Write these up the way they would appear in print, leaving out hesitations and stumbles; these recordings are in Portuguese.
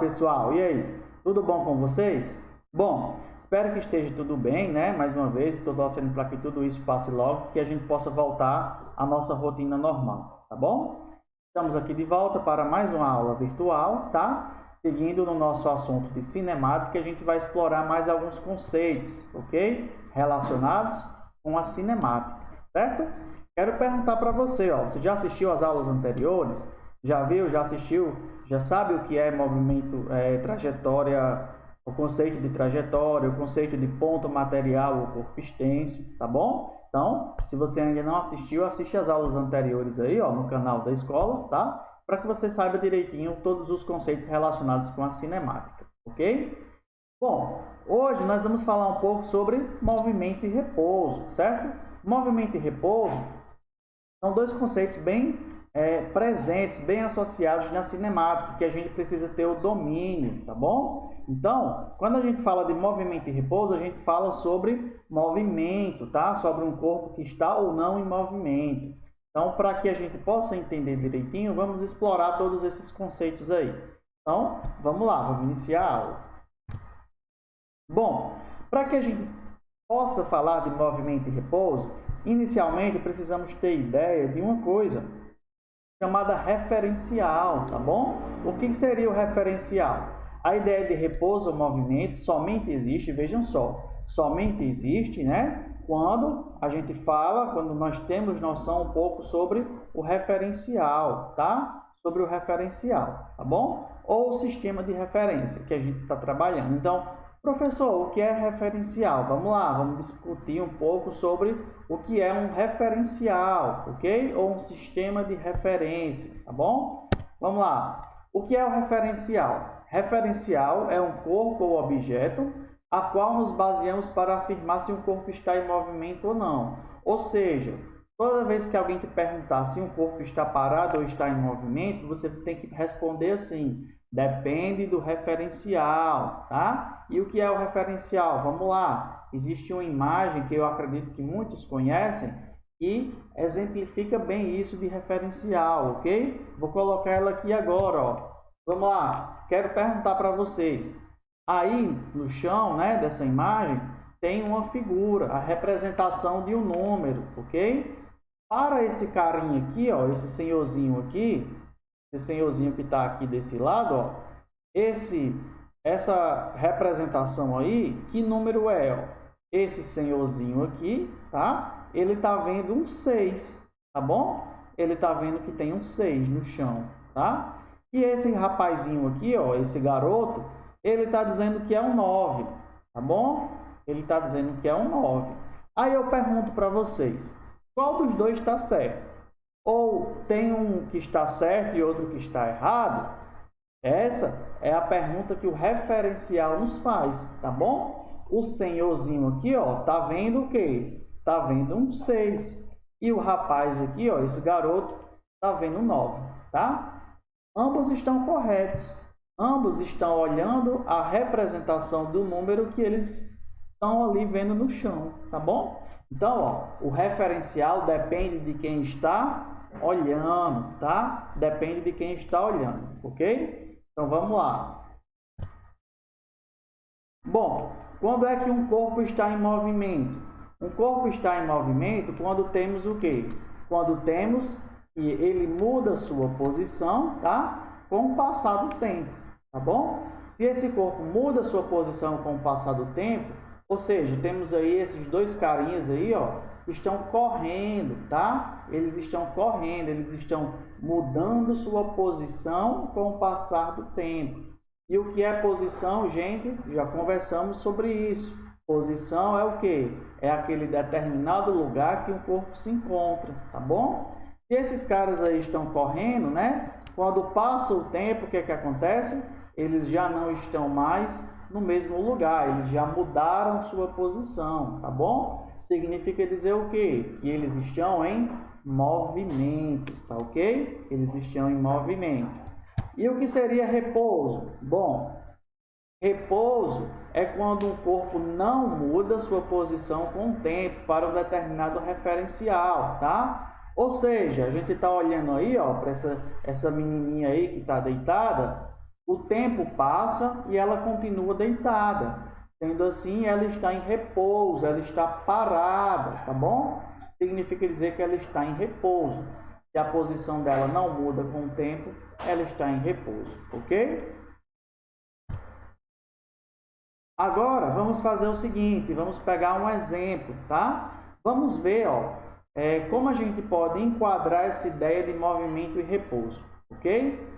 pessoal, e aí? Tudo bom com vocês? Bom, espero que esteja tudo bem, né? Mais uma vez, estou torcendo para que tudo isso passe logo, que a gente possa voltar à nossa rotina normal, tá bom? Estamos aqui de volta para mais uma aula virtual, tá? Seguindo no nosso assunto de cinemática, a gente vai explorar mais alguns conceitos, ok? Relacionados com a cinemática, certo? Quero perguntar para você, ó, você já assistiu às aulas anteriores? Já viu, já assistiu, já sabe o que é movimento, trajetória, o conceito de trajetória, o conceito de ponto material ou corpo extenso, tá bom? Então, se você ainda não assistiu, assiste as aulas anteriores aí, ó, no canal da escola, tá? Para que você saiba direitinho todos os conceitos relacionados com a cinemática, ok? Bom, hoje nós vamos falar um pouco sobre movimento e repouso, certo? Movimento e repouso são dois conceitos bem presentes, bem associados na cinemática, que a gente precisa ter o domínio, tá bom? Então, quando a gente fala de movimento e repouso, a gente fala sobre movimento, tá? Sobre um corpo que está ou não em movimento. Então, para que a gente possa entender direitinho, vamos explorar todos esses conceitos aí. Então, vamos lá, vamos iniciar a aula. Bom, para que a gente possa falar de movimento e repouso, inicialmente precisamos ter ideia de uma coisa chamada referencial, tá bom? O que seria o referencial? A ideia de repouso ou movimento somente existe, vejam só, somente existe, né? Quando a gente fala, quando nós temos noção um pouco sobre o referencial, tá? Sobre o referencial, tá bom? Ou o sistema de referência que a gente está trabalhando. Então, professor, o que é referencial? Vamos lá, vamos discutir um pouco sobre o que é um referencial, ok? Ou um sistema de referência, tá bom? Vamos lá. O que é o referencial? Referencial é um corpo ou objeto a qual nos baseamos para afirmar se um corpo está em movimento ou não. Ou seja, toda vez que alguém te perguntar se um corpo está parado ou está em movimento, você tem que responder assim: depende do referencial, tá? E o que é o referencial? Vamos lá. Existe uma imagem que eu acredito que muitos conhecem que exemplifica bem isso de referencial, ok? Vou colocar ela aqui agora, ó. Vamos lá. Quero perguntar para vocês. Aí, no chão, né, dessa imagem, tem uma figura, a representação de um número, ok? Para esse carinha aqui, ó, esse senhorzinho aqui, esse senhorzinho que está aqui desse lado, ó, essa representação aí, que número é? Ó? Esse senhorzinho aqui, tá? Ele está vendo um 6, tá bom? Ele está vendo que tem um 6 no chão, tá? E esse rapazinho aqui, ó, esse garoto, ele está dizendo que é um 9, tá bom? Ele está dizendo que é um 9. Aí eu pergunto para vocês, qual dos dois está certo? Ou tem um que está certo e outro que está errado? Essa é a pergunta que o referencial nos faz, tá bom? O senhorzinho aqui, ó, tá vendo o quê? Tá vendo um 6. E o rapaz aqui, ó, esse garoto, tá vendo um 9, tá? Ambos estão corretos. Ambos estão olhando a representação do número que eles estão ali vendo no chão, tá bom? Então, ó, o referencial depende de quem está olhando, tá? Depende de quem está olhando, ok? Então, vamos lá. Bom, quando é que um corpo está em movimento? Um corpo está em movimento quando temos o quê? Quando temos que ele muda sua posição, tá? Com o passar do tempo, tá bom? Se esse corpo muda sua posição com o passar do tempo, ou seja, temos aí esses dois carinhas aí, ó, que estão correndo, tá? Eles estão correndo, eles estão mudando sua posição com o passar do tempo. E o que é posição, gente? Já conversamos sobre isso. Posição é o quê? É aquele determinado lugar que o corpo se encontra, tá bom? Se esses caras aí estão correndo, né? Quando passa o tempo, o que é que acontece? Eles já não estão mais no mesmo lugar, eles já mudaram sua posição, tá bom? Significa dizer o quê? Que eles estão em movimento, tá ok? Eles estão em movimento. E o que seria repouso? Bom, repouso é quando um corpo não muda sua posição com o tempo para um determinado referencial, tá? Ou seja, a gente está olhando aí, ó, para essa menininha aí que está deitada, O tempo passa e ela continua deitada. Sendo assim, ela está em repouso, ela está parada, tá bom? Significa dizer que ela está em repouso. Se a posição dela não muda com o tempo, ela está em repouso, ok? Agora, vamos fazer o seguinte, vamos pegar um exemplo, tá? Vamos ver, ó, como a gente pode enquadrar essa ideia de movimento e repouso, ok?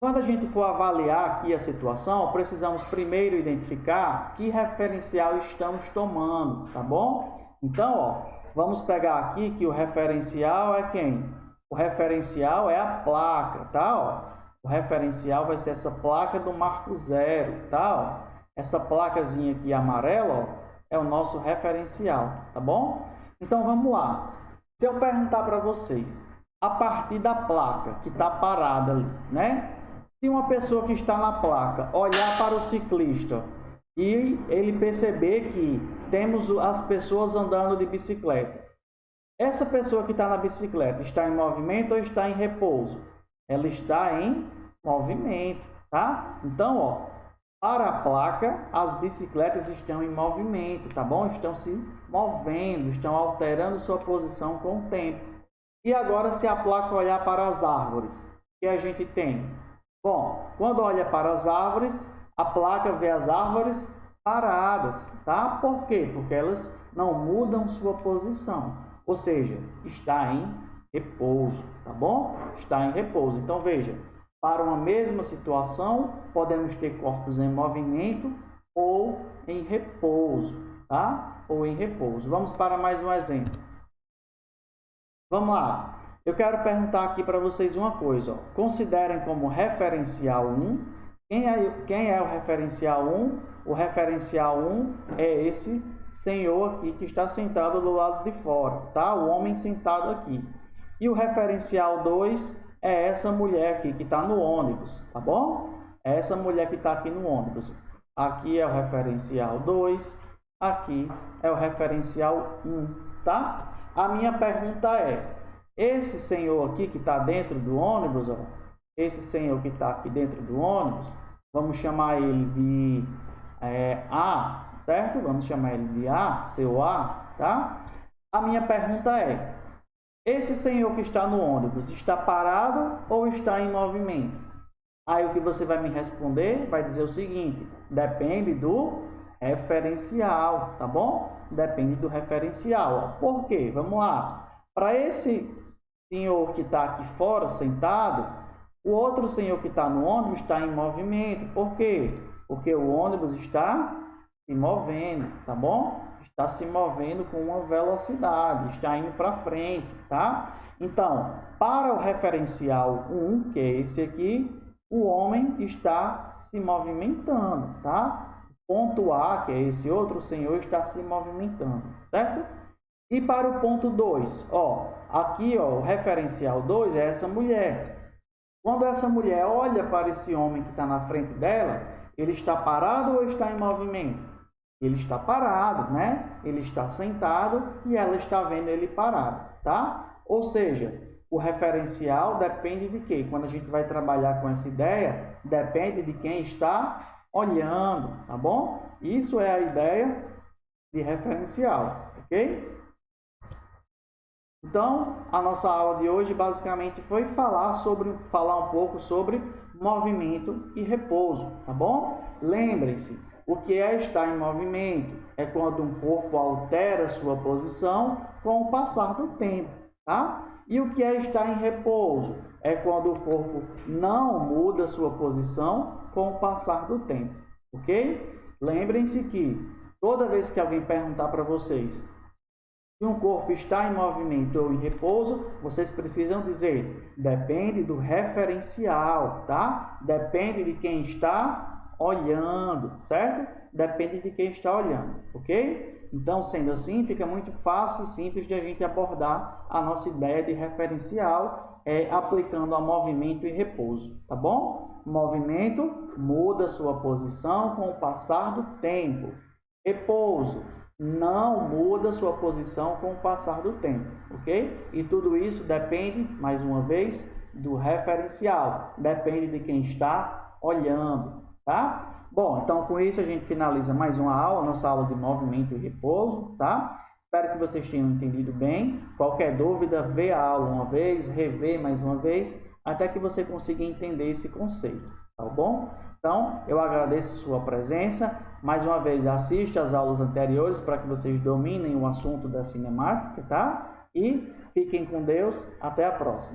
Quando a gente for avaliar aqui a situação, precisamos primeiro identificar que referencial estamos tomando, tá bom? Então, ó, vamos pegar aqui que o referencial é quem? O referencial é a placa, tá? Ó, o referencial vai ser essa placa do marco zero, tá? Ó, essa placazinha aqui amarela, ó, é o nosso referencial, tá bom? Então, vamos lá. Se eu perguntar para vocês, a partir da placa que está parada ali, né? Se uma pessoa que está na placa olhar para o ciclista e ele perceber que temos as pessoas andando de bicicleta, essa pessoa que está na bicicleta está em movimento ou está em repouso? Ela está em movimento, tá? Então, ó, para a placa, as bicicletas estão em movimento, tá bom? Estão se movendo, estão alterando sua posição com o tempo. E agora, se a placa olhar para as árvores, o que a gente tem? Bom, quando olha para as árvores, a placa vê as árvores paradas, tá? Por quê? Porque elas não mudam sua posição, ou seja, está em repouso, tá bom? Está em repouso. Então, veja, para uma mesma situação, podemos ter corpos em movimento ou em repouso, tá? Ou em repouso. Vamos para mais um exemplo. Vamos lá. Eu quero perguntar aqui para vocês uma coisa. Ó. Considerem como referencial 1. Quem é o referencial 1? O referencial 1 é esse senhor aqui que está sentado do lado de fora, tá? O homem sentado aqui. E o referencial 2 é essa mulher aqui que está no ônibus, tá bom? É essa mulher que está aqui no ônibus. Aqui é o referencial 2, aqui é o referencial 1, tá? A minha pergunta é, esse senhor aqui que está dentro do ônibus, ó, esse senhor que está aqui dentro do ônibus, vamos chamar ele de A, certo? Vamos chamar ele de A, seu A, tá? A minha pergunta é, esse senhor que está no ônibus está parado ou está em movimento? Aí o que você vai me responder vai dizer o seguinte, depende do referencial, tá bom? Depende do referencial. Ó. Por quê? Vamos lá. Para esse senhor que está aqui fora, sentado, o outro senhor que está no ônibus está em movimento. Por quê? Porque o ônibus está se movendo, tá bom? Está se movendo com uma velocidade, está indo para frente, tá? Então, para o referencial 1, que é esse aqui, o homem está se movimentando, tá? Ponto A, que é esse outro senhor, está se movimentando, certo? E para o ponto 2, ó, aqui ó, o referencial 2 é essa mulher. Quando essa mulher olha para esse homem que está na frente dela, ele está parado ou está em movimento? Ele está parado, né? Ele está sentado e ela está vendo ele parado, tá? Ou seja, o referencial depende de quê? Quando a gente vai trabalhar com essa ideia, depende de quem está olhando, tá bom? Isso é a ideia de referencial, ok? Então, a nossa aula de hoje basicamente foi falar um pouco sobre movimento e repouso, tá bom? Lembrem-se, o que é estar em movimento? É quando um corpo altera sua posição com o passar do tempo, tá? E o que é estar em repouso? É quando o corpo não muda sua posição com o passar do tempo, ok? Lembrem-se que toda vez que alguém perguntar para vocês se um corpo está em movimento ou em repouso, vocês precisam dizer, depende do referencial, tá? Depende de quem está olhando, certo? Depende de quem está olhando, ok? Então, sendo assim, fica muito fácil e simples de a gente abordar a nossa ideia de referencial, aplicando a movimento e repouso, tá bom? Movimento muda sua posição com o passar do tempo. Repouso não muda sua posição com o passar do tempo, ok? E tudo isso depende, mais uma vez, do referencial. Depende de quem está olhando, tá? Bom, então com isso a gente finaliza mais uma aula, nossa aula de movimento e repouso, tá? Espero que vocês tenham entendido bem. Qualquer dúvida, vê a aula uma vez, revê mais uma vez, até que você consiga entender esse conceito, tá bom? Então, eu agradeço a sua presença. Mais uma vez, assista às aulas anteriores para que vocês dominem o assunto da cinemática, tá? E fiquem com Deus. Até a próxima.